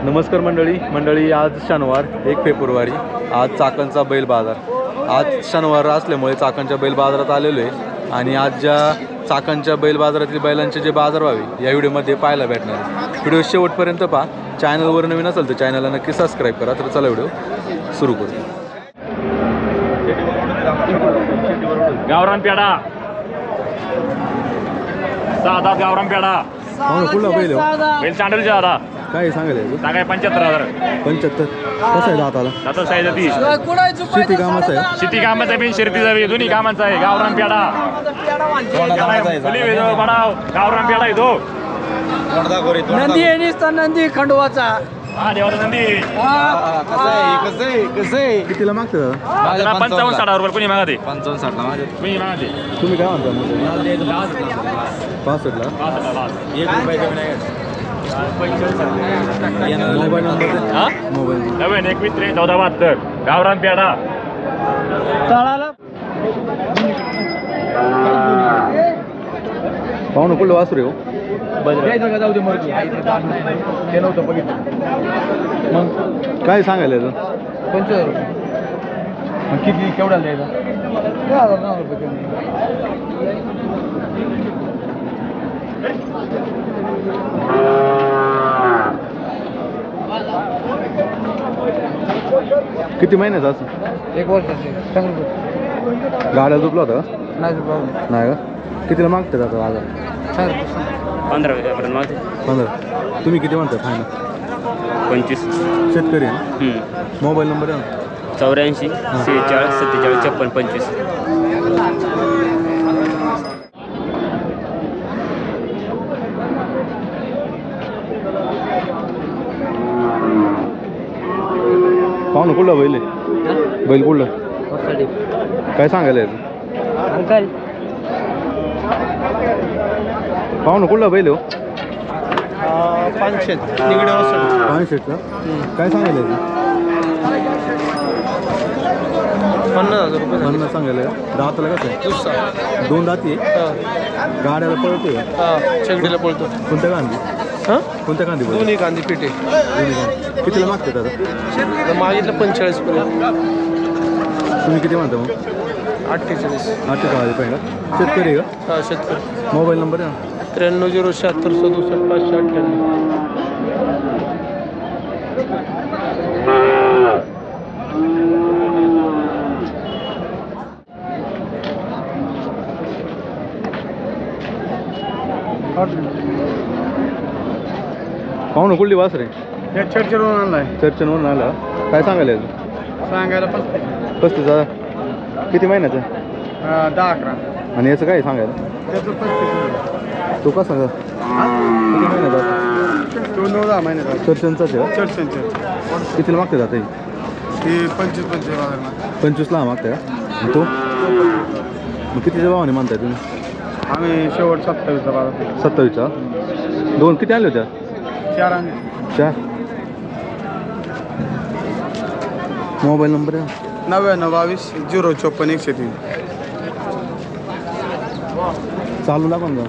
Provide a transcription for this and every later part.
नमस्कार मंडळी, आज शनिवार 1 फेब्रुवारी, आज चाकणचा बैल बाजार। आज शनिवार असल्यामुळे चाकणच्या बैल बाजारात आलेलो आहे आणि आज ज्या चाकणच्या बैल बाजारातील बैलांचे जे बाजारभाव आहे या व्हिडिओमध्ये पाहायला भेटणार आहे। व्हिडिओ शेवटपर्यंत पहा। चॅनलवर नवीन असेल तर चॅनलला नक्की सबस्क्राईब करा। तर चला व्हिडिओ सुरू करू। गावरान पेडा, साधा गावरान पेडा, कुठला बैल बैल चांडलचा दादा काय सांगायला सांगाय 75,000। 75 कसं आहे दाताला? दाता साईज 30। शेती कामाचं आहे? शेती कामाचा बी शर्तीचा बी दोन्ही कामाचा आहे। गावरान पेडा बनाव गावरान पेडा आहे तो। नंदी आहे नंदी खंडवाचा। हा देवाचा नंदी। कसं आहे कितीला मागतं दादा? 55-60 रुपये कोणी मागते? 55-60 ला कोणी मागते? तुम्ही काय म्हणता? 65 ला 1 रुपये कमी नाही। मोबाईल नंबर हा मोबाईल 91-23-14-72 गावरान पेडा। पाहुणं कुठलं वासरू आहे हो? मग काय सांगायला याचं? 50,000 मग किती केवढा द्यायचा? 10,000 रुपये किती महिन्याचं असं? 1 वर्षाचे चांगलं गाड्या झोपला होता का? नाही नाही का? कितीला मागतात आता आज? 15,000 मागते। 15। तुम्ही किती म्हणता फायनल? 25। शेतकरी आहे ना? मोबाईल नंबर आहे ना? 84 46 47 56 25। पाहुणं कुठला बैल आहे? बैल कुठलं? काय सांगायला याचं? पाहुणं कुठला बैल हो? 500 निगडे 500 का? काय सांगायला याचं? 50,000 रुपये 50 सांगायला का? दाताला कसं आहे? 2 दाती आहे? गाड्याला पळतोय का? शेगडीला पळतो। कोणत्या गांधी? हां कोणत्या गांधी बोल? दोन्ही कांदी पिठे कितीला मागते दादा? मागितलं 45 पर्यंत। तुम्ही किती म्हणता मग? 48 48 का? शेतकरी आहे का? हा शेतकरी। मोबाईल नंबर आहे ना? 93 076 67 598। पाहुणं कुठली वासरे? हे चर्चेवरून आणलाय। चर्चेवरून आला? काय सांगायला याचं? सांगायला 35 किती महिन्याचं? 10-11 आणि याचं काय सांगायला? त्याचं 35 तो कसा किती महिन्याचा? तो 9-10 महिन्याचा। चर्चनचाच आहे का? चर्चेंचे कितीला मागते जाते? ते 25 25ला मागते का? आणि तो मग कितीच्या भावाने मानताय तुम्ही? आम्ही शेवट 27चा बाजार 27चा? 2 किती आले होत्या? 4 आणि 4। मोबाईल नंबर आहे? 99 22 054 103। चालू दाखवा ना.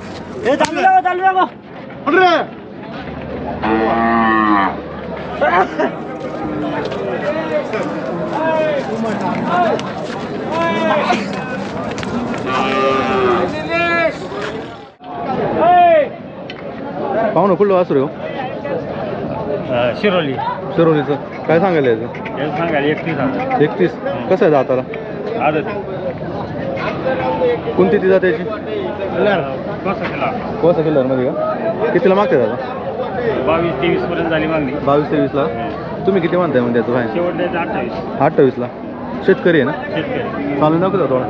पाहुणं कुठलं वासरू हो? शिरोलीचं काय सांगायला याचं? सांगायला 31,000। 31 कसं आहे दाताला? कोणती ती जात्याची? कोसा किल्लरमध्ये का? कितीला मागते दादा? 22-23 पर्यंत झाली मागणी। 22-23ला? तुम्ही किती म्हणताय म्हणजे त्याचं फायनल? शेवट द्यायचं 28। 28ला? शेतकरी आहे ना? शेतकरी चालू नको थोडा.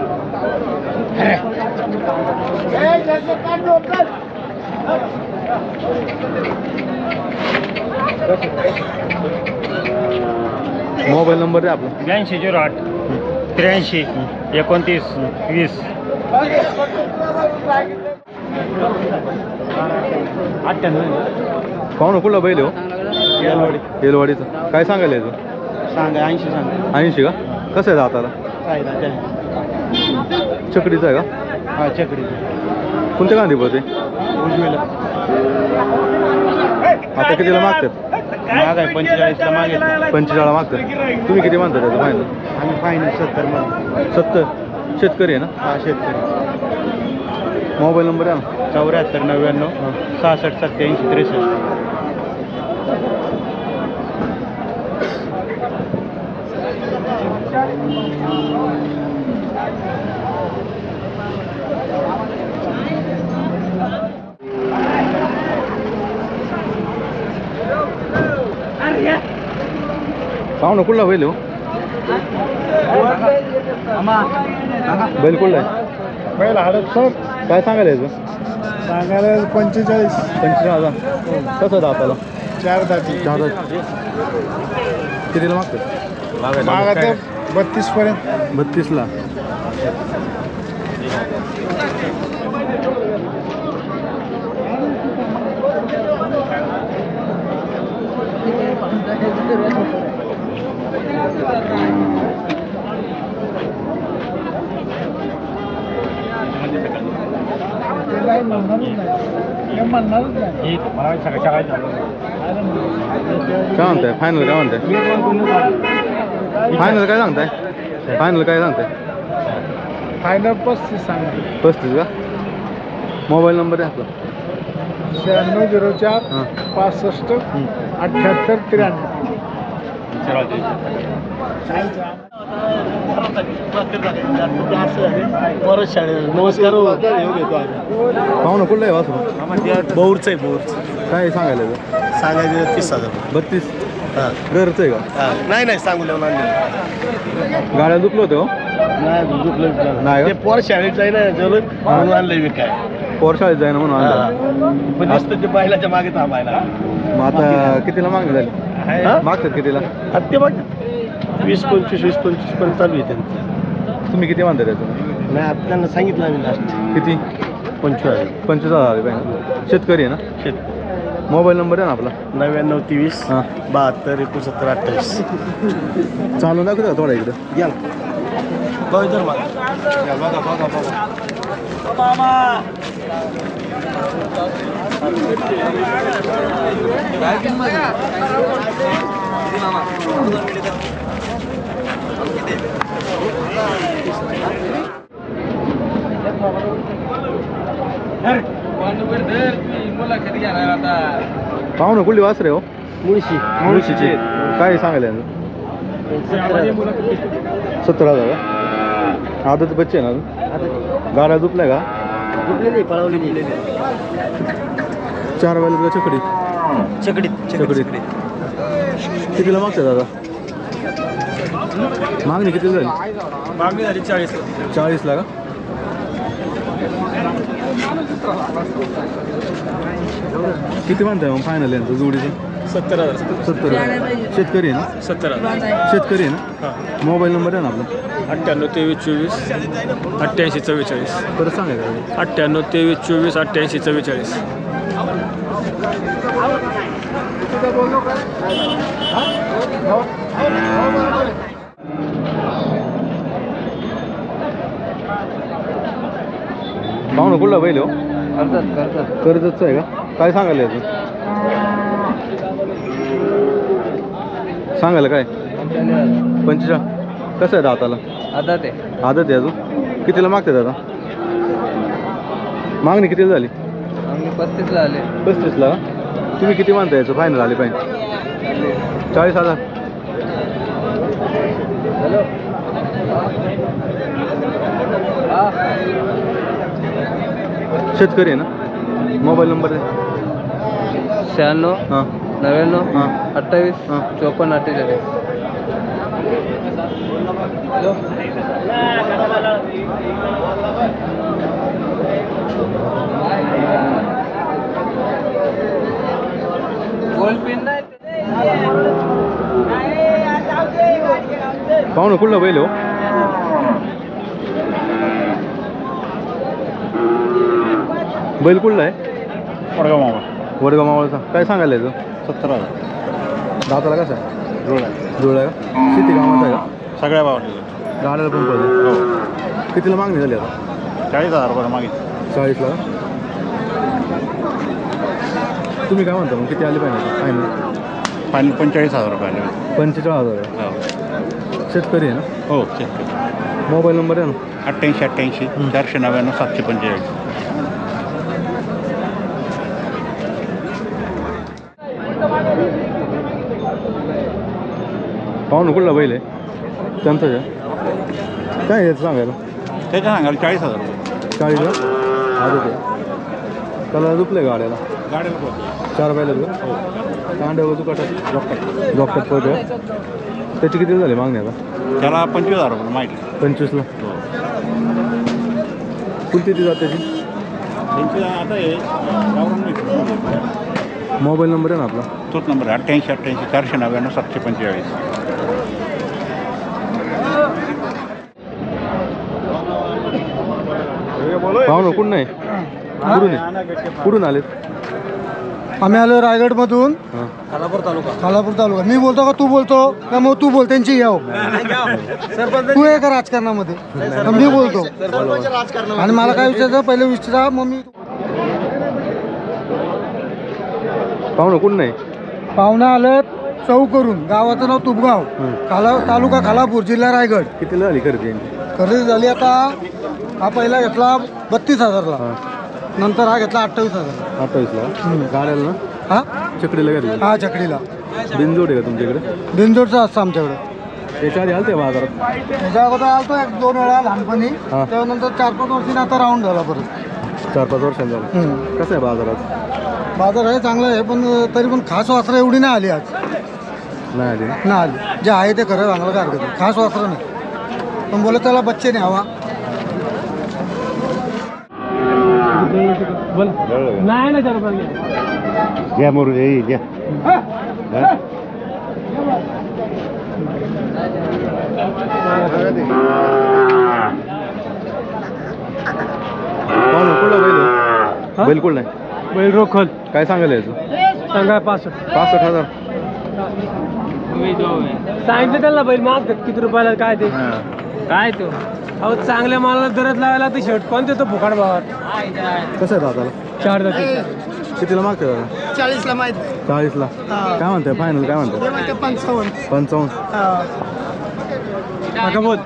मोबाईल नंबर आहे आपला? 82 08 83 29 20। पाहुणं कुठला बैल हो? येलवाडीचं काय सांगायला याचं? सांगा 80 सांगा 80 का? कसं आहे दाताला? चकडीचं आहे का? हा चकडी कोणत्या गांधी पडते? उजवीला आता कितीला मागतात? महाग आहे 45ला मागे 45 मागतं. तुम्ही किती म्हणता त्याचं फायनल? आम्ही फायनल 70 मध्ये. 70. शेतकरी आहे ना? हा शेतकरी. मोबाईल नंबर आहे ना? 74 99 66 87 63. पाहुणं कुठला बैल हो? बैल कुठला आहे? पहिला हळद सर काय सांगायला याचं? सांगायला 45. 45,000. कसं दाताला? 4 दाती. 4 कितीला मागतं? मागा 32 पर्यंत. 32ला. काय म्हणताय फायनल? काय म्हणताय फायनल? काय सांगताय फायनल? काय सांगताय? फायनल 35 सांगा. 35 का? मोबाईल नंबर आहे आपला? 9604 हां. 65 78 नमस्कार. पाहुणं कुठलं आहे वासरू? बोरचं आहे बोरचं. काय सांगायला याचं? सांगायचं 30,000. 32. हां. घरचं आहे का? नाही सांगू लावून आणलं. गाड्या दुखलं होतं हो? नाही दुखलं नाही ते का? पोर शाळेत जाई ना जवळ म्हणून आणलंय मी काय. पोर शाळेत जाईन म्हणून आणलं. पण दिसतं ते बैलाच्या मागे थांबायला. मग आता कितीला मागणी झाली? मागतात कितीला? ते बघ 20-25 पर्यंत चालू आहे त्यांचं. तुम्ही किती म्हणता त्याचं? नाही आता त्यांना सांगितलं आम्ही लास्ट किती? 25,000. 25,000 पाहिजे. शेतकरी आहे ना? शेत मोबाईल नंबर आहे ना आपला? 99 23 हां. 72 69 28. चालून दाखवतो का थोडा इकडं? या बघा पाहुणं कुठली वासरे हो? मुळशी. मुळशीची. काय सांगायला याचं? 17,000 का? आदत बच्चे आहे ना अजून? गाड्या दुखल्या का? पळवलेली 4 बैल चकडी. चकडीत कितीला मागतात दादा? मागणी किती झाली? मागणी झाली 40. 40ला का? किती म्हणताय मग फायनल यांचं जोडीचं? 70,000. 70. शेतकरी आहे ना? 70,000. शेतकरी आहे ना? मोबाईल नंबर आहे ना आपला? 98 23 24 88 44. परत सांगायचं. 98 23 24 88 44. पाहुणं कुठला बैल हो? कर्जतचं आहे का? काय सांगायला याचं? सांगायला काय? 45. कसं आहे दाताला? आदत आदत आहे अजून? कितीला मागते दादा? मागणी कितीला झाली? 35ला आले. 35ला का? तुम्ही किती म्हणता याचं फायनल आले पाहिजे? 40,000. हॅलो शेतकरी आहे ना? मोबाईल नंबर आहे? 96 हां 99 हां 28 हां. 54 48. पाहुणं कुठला बैल हो? बैल कुठला आहे? वडगाव मामा. वडगाव मावळचा. काय सांगायला याचं? 70,000. दाताला कसं आहे? रोड आहे. जुळला आहे का? शेती कामाचा आहे का? सगळ्या भावाचे. गाड्याला पण पडलं. कितीला मागणी झाली आता? 40,000 रुपये मागे. 40ला का? तुम्ही काय म्हणता मग किती आले पाहिजे फायनल? फायनल 45,000 रुपयाला. 45,000 आहे. शेतकरी आहे ना? हो शेतकरी. मोबाईल नंबर आहे ना? 88 499 745. पाहून कुठला बैल आहे त्यांचं आहे? काय आहे सांगायला? त्याच्या सांगायला 40,000 रुपये. 40,000 आधी ते त्याला दुपले गाड्याला गाड्याला पोहोचले. 4 बैल का? कांड्यावर दुकाटात डॉक्टर पडतो. त्याची किती झाली मागणी आता? त्याला 25,000 रुपये माहिती. 25ला. कोणती ती जात त्याची? त्यांची आता हे गावरान मिळते. मोबाईल नंबर आहे ना आपला? तोच नंबर आहे 88 499 745. पाहू ना कुठं नाही कुठून आहे? कुठून आलेत? आम्ही आलो रायगडमधून. हां. खालापूर तालुका. मी बोलतो का तू बोलतो का मग तू बोल त्यांची याव तू आहे का राजकारणामध्ये? मी बोलतो आणि मला काय विचारायचं पहिले विचारा मग मी. पाहू ना कुठं नाही? पाहुणा आलं चौकरून. गावाचं नाव तुपगाव. तालुका खालापूर जिल्हा रायगड. कितीला झाली खरेदी यांची? खरेदी झाली आता. हा पहिला घेतला 32,000ला. नंतर हा घेतला 28,000. 28ला. गाड्याला ना? हा चकडीला घेतली. हा चकडीला. बिनजोड आहे का तुमच्याकडे? बिनजोडचा असतं आमच्याकडे. त्याच्या आधी आलते बाजारात? त्याच्या अगोदर आलतो 1-2 वेळा लहानपणी. हा. त्यानंतर 4-5 वर्षांनी आता राऊंड झाला परत. 4-5 वर्षांचा झालं. कसं आहे बाजारात? बाजार आहे चांगलं आहे पण तरी पण खास वासरं एवढी नाही आली आज. नाही आली. नाही आली. जे आहे ते खरं सांगायला काय हरकत नाही. खास वासरं नाही पण बोलत त्याला बच्चे नाही हवा. नाही ना 4 रुपये घ्या मोरू घ्या. पाहू ना कुठला बैल आहे? बैल कुठला आहे? बैल रोखल काय सांगायला याचं? सांगा 65. 65,000. सांगितलं त्याला बैल माग किती रुपयाला काय ते काय तो अहो चांगल्या मालाला दरच लावायला ते शर्ट कोणते तो फुकाड भावात. कसं आहे दादाला? 4 जाती. कितीला मागते दादा? 40ला माहित 40ला. काय म्हणताय फायनल? काय म्हणताय? 55. 55. काका बोल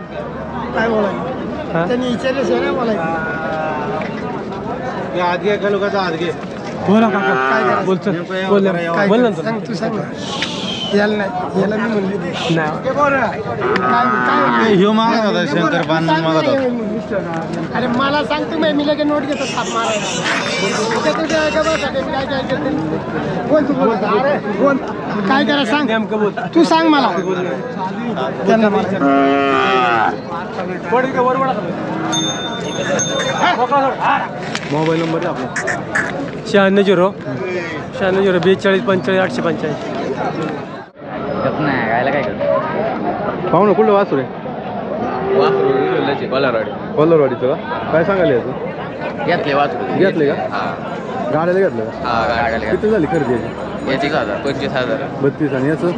काय बोलायचं त्यांनी विचारले नाही बोलायचं. बोला काका बोल चल बोल बोल ना सांग तू सांग ना. याला नाही याला मी म्हणली शंकर पान मागत होता. अरे मला सांग तू मी लगे नोट घेतो थाप मारायला. बोल तू बोल बोल काय करा सांग नेमकं बोल तू सांग मला. त्यांना मोबाईल नंबर आहे आपला? 96 42 45 885. पाहू ना कुठलं वासरू आहे? कोल्हारवाडीचं का? काय सांगायला याचं? घेतले वाचू घेतले का? गाड्याला घेतलं का? गाड्याला किती झाली खरेदी याची? याची 25,000 32. आणि याचं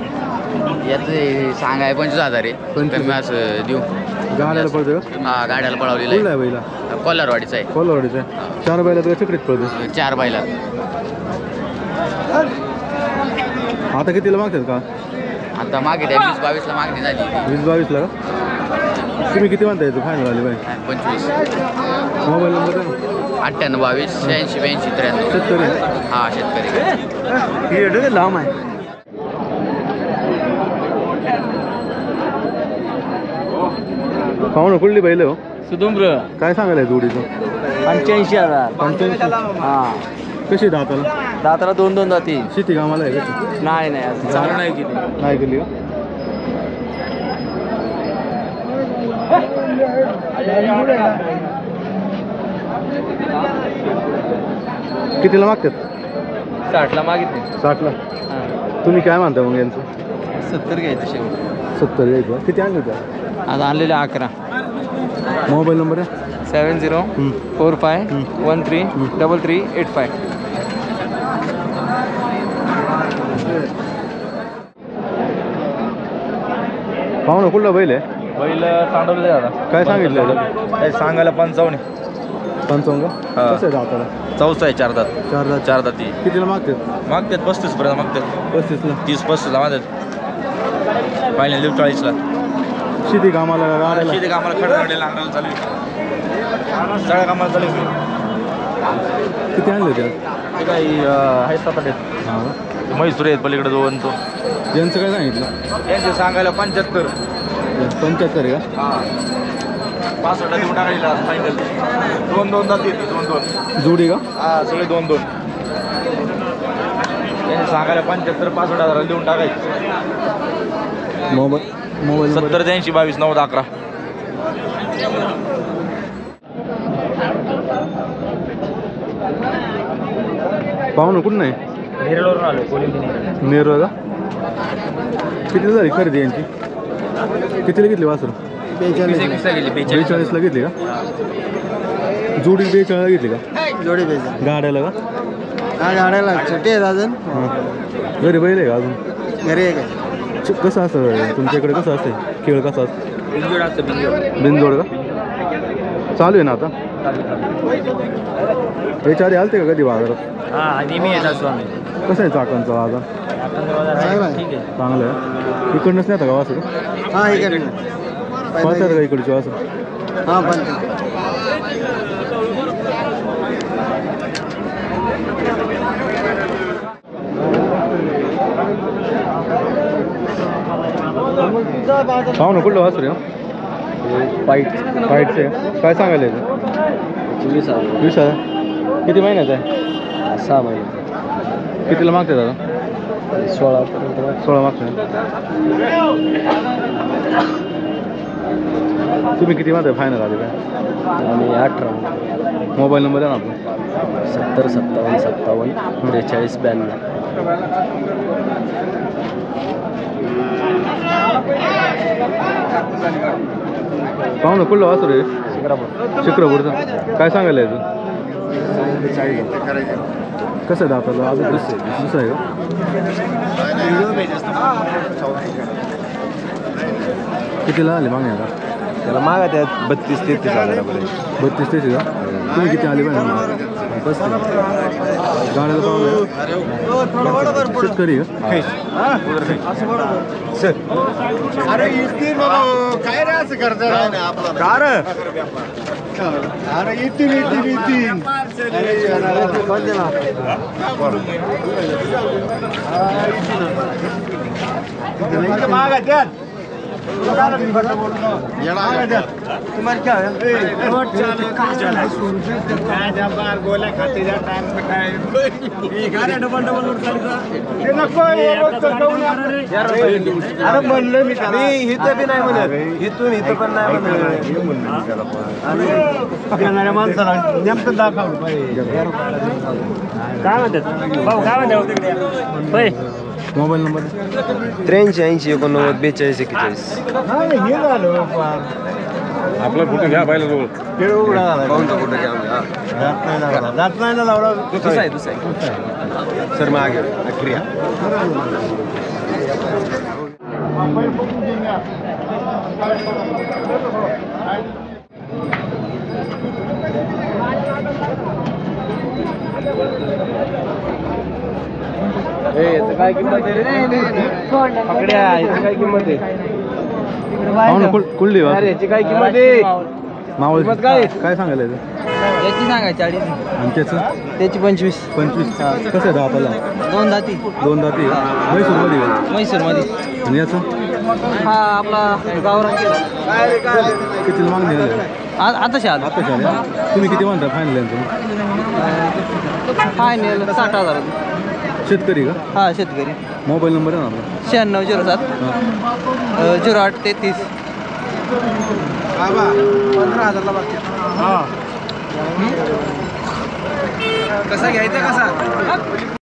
याचे सांगाय 25,000 आहे. 25,000. कमी असं देऊ. गाड्याला पडतं का? हा गाड्याला पळवलेला कुठला आहे बैला? आहे कोल्हारवाडीचा आहे. कोल्हारवाडीचं आहे. 4 बैलात का चकडीत पडतं? 4 बैला. आता कितीला मागतात का? आता मागे त्या 20-22ला मागणी झाली. 20-22ला का? तुम्ही किती म्हणता याचं फायनल आली बाई? 25. मोबाईल नंबर आहे ना? 98 22 86 82 93. शेतकरी आहे? हा शेतकरी. हे लांब आहे. पाहू ना कुठली बैल हो? सुदुम्र काय सांगायला आहे जोडीचं? 85,000. 85. हा कशी दाताला? दाताला 2 जाती. शेती कामाला आहे का? नाही नाही चालू नाही किती. नाही केली का? कितीला मागतात? 60ला मागितले. 60ला. तुम्ही काय म्हणता मग यांचं? 70 घ्यायचं शेवट. 70 घ्यायचं. किती आणले होत्या? आता आणलेले 11. मोबाईल नंबर आहे? 70 45 13 33 85. पाहू ना कुठला बैल आहे? बैल सांडवले दादा. काय सांगितलं याचं? सांगायला 55. 55 का? कसं आहे दाताला? चौसा आहे 4 दात. 4 दाती. कितीला मागतात? मागतात 35 पर्यंत मागतात. 35ला. 30-35ला मागतात. फायनल 40ला. शेती कामाला गाड्याला? शेती कामाला खडखडेला अंगाला चालू आहे. सगळ्या कामाला चालू आहे. किती आणले होते? ते काही आहेत 7-8 आहेत. हां. म्हैसूर आहेत पलीकडे 2 तो. यांचं काय सांगितलं? यांचे सांगायला 75. 75 आहे का? हां 65 देऊन टाकायला फायनल. 2-2 जातील. 2-2 जोडी का? हां सगळे 2-2. यांचे सांगायला 75 65,000 देऊन टाकायचे. मोबाईल 70 82 22 90 11. पाहुणं कुठं नाही? नेरळवरून आलो कोलिंबी. नेरळ का? किती झाली खरेदी यांची? कितीला घेतली वासर? 42ला घेतली का? जोडी 42ला घेतली का? जोडी पाहिजे. गाड्याला का? गाड्याला छोटे आहेत अजून. हां. घरी बैल आहे का अजून? घरी आहे काय? कसं असतं तुमच्याकडे? कसं असते खेळ? कसा असतं? बिंजोड असतं बिंजोड. बिनजोड का? चालू आहे ना आता? याच्या आधी आलते का कधी बाजारात? हां नेहमी येत असतो आम्ही. कसं आहे चाकांचा बाजार? ठीक आहे. चांगलं आहे. इकडनंच नाही का वासर? हां इकडे पाहतात का इकडची वासर? हां पण पाहू ना कुठलं वासर आहे? फाईटचे काय सांगायला याचं? 20,000. किती महिन्याचं आहे? 6 महिने. कितीला मागते दादा? 16 मागते. तुम्ही किती मागताय फायनल आले काय? आणि 18. मोबाईल नंबर आहे ना आपला? 70 57 57 43 92. पाहू ना कुठलं वासर आहे? शिक्रापूरचं. काय सांगायला याचं? कसं आहे दाताला? अजून दुसरं आहे का? कितीला आले मागणी आता? त्याला मागा त्यात 32-33 हजारापर्यंत. 32-33 का? तुम्ही किती आले पाहिजे? गाड्याला पाहू. शेतकरी का? अरे येतील काय रे असं करतात? अरे येतील. मागा द्या. गोल्या खाते अरे म्हणलं मी इथं बी नाही म्हणत. इथून इथं पण नाही म्हणणाऱ्या माणसाला नेमकं दाखवलं पाहिजे. काय म्हणतात भाऊ? काय म्हणतात? Mobile number? 83 80 89 42 41. हे झालं आपला फोटो घ्या पाहिलं जवळ. खेळ उघडा झाला. जात नाही ना लावला. दुसरा आहे. सर मागे क्रिया काय किंमत आहे? पकड्या याची काय किंमत आहे? पाहू ना कुठली वासर? याची काय किंमत आहे? मावळ किंमत काय? काय सांगायला याचं? याची सांगा 40. आणि त्याचं? त्याची 25. 25. कसं आहे दाताला? 2 दाती. 2 दाती. म्हैसूरमध्ये का? म्हैसूरमध्ये. आणि याचं? हा आपला गावरान केला. कितीला मागणी आहे? आताशी आलो. आता झाले. तुम्ही किती म्हणता फायनल यांचं? फायनल 60,000. शेतकरी का? हा शेतकरी. मोबाईल नंबर आहे ना आपला? 9607 08 33. 15,000ला बाकी. कसा घ्यायचा कसा?